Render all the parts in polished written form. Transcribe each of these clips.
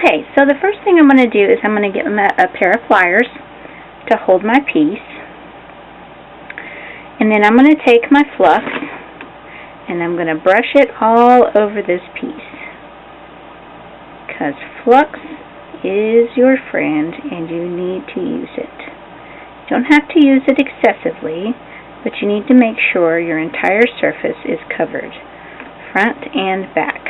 Okay, so the first thing I'm going to do is I'm going to get a pair of pliers to hold my piece. And then I'm going to take my flux and I'm going to brush it all over this piece. Because flux is your friend and you need to use it. You don't have to use it excessively, but you need to make sure your entire surface is covered, front and back.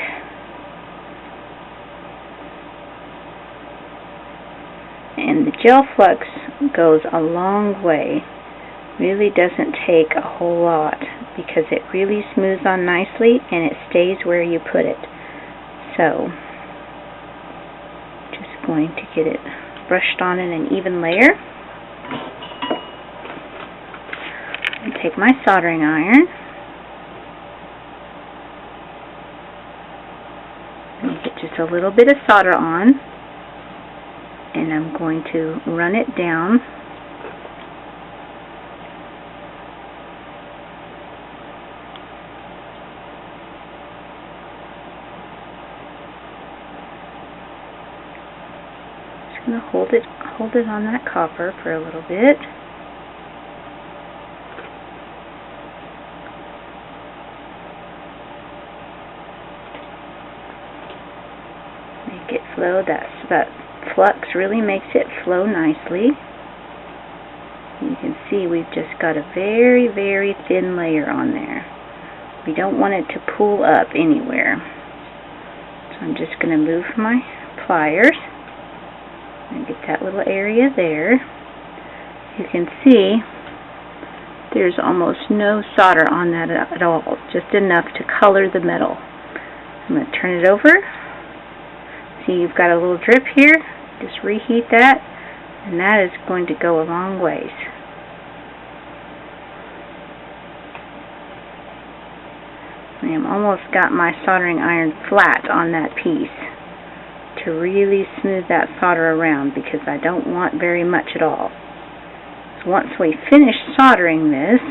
And the gel flux goes a long way. Really doesn't take a whole lot because it really smooths on nicely and it stays where you put it. So, just going to get it brushed on in an even layer. And take my soldering iron. And get just a little bit of solder on. And I'm going to run it down just going to hold it on that copper for a little bit. Make it flow. That flux really makes it flow nicely. You can see we've just got a very, very thin layer on there. We don't want it to pool up anywhere. So I'm just going to move my pliers and get that little area there. You can see there's almost no solder on that at all, just enough to color the metal. I'm going to turn it over. See, you've got a little drip here. Just reheat that, and that is going to go a long ways. I am almost got my soldering iron flat on that piece to really smooth that solder around because I don't want very much at all. So once we finish soldering this,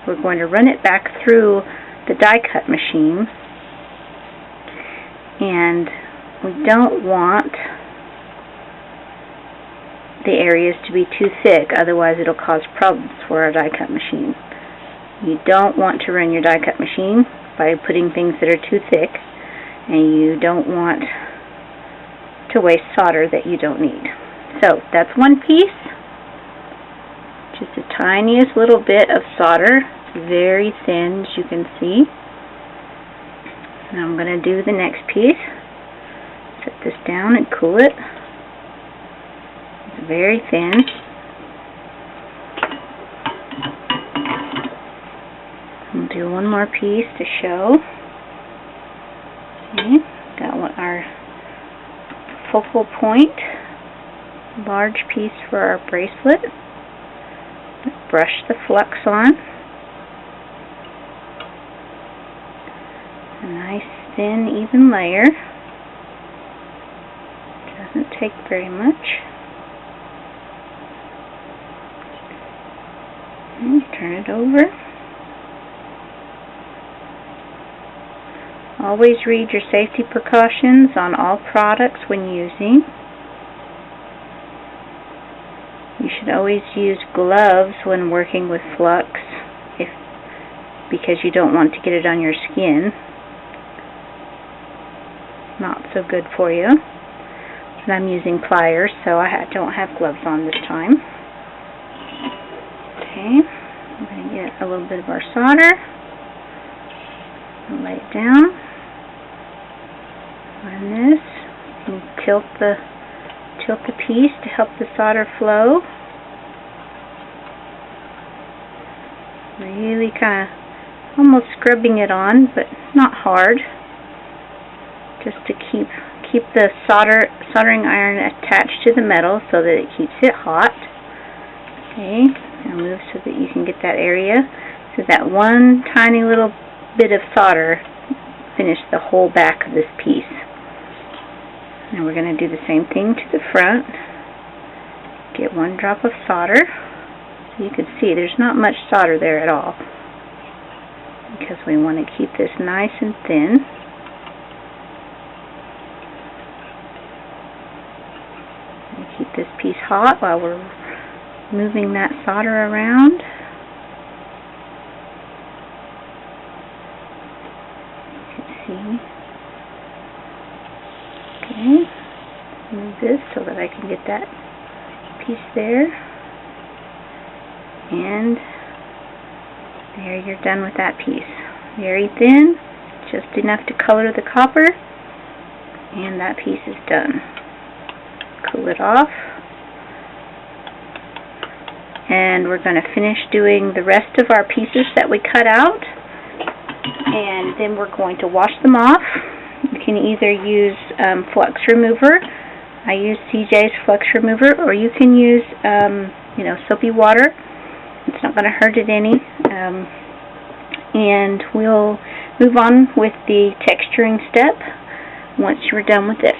we're going to run it back through the die cut machine, and we don't want the areas to be too thick, otherwise it'll cause problems for our die cut machine. You don't want to run your die cut machine by putting things that are too thick, and you don't want to waste solder that you don't need. So that's one piece, just the tiniest little bit of solder, very thin as you can see. Now I'm going to do the next piece. Set this down and cool it. It's very thin. We'll do one more piece to show. Okay, got our focal point, large piece for our bracelet. Brush the flux on. A nice thin, even layer. Doesn't take very much. And turn it over. Always read your safety precautions on all products when using. You should always use gloves when working with flux because you don't want to get it on your skin. Not so good for you. And I'm using pliers, so I don't have gloves on this time. Okay, I'm going to get a little bit of our solder and lay it down on this, and tilt the piece to help the solder flow. Really kind of almost scrubbing it on, but not hard, just to keep the soldering iron attached to the metal so that it keeps it hot. Okay, now move so that you can get that area. So that one tiny little bit of solder finished the whole back of this piece. And we're going to do the same thing to the front. Get one drop of solder. So you can see there's not much solder there at all, because we want to keep this nice and thin. hot while we're moving that solder around. You can see. Okay, move this so that I can get that piece there. And there, you're done with that piece. Very thin, just enough to color the copper, and that piece is done. Cool it off. And we're going to finish doing the rest of our pieces that we cut out, and then we're going to wash them off. You can either use flux remover. I use CJ's flux remover, or you can use soapy water. It's not going to hurt it any. And we'll move on with the texturing step once you're done with this.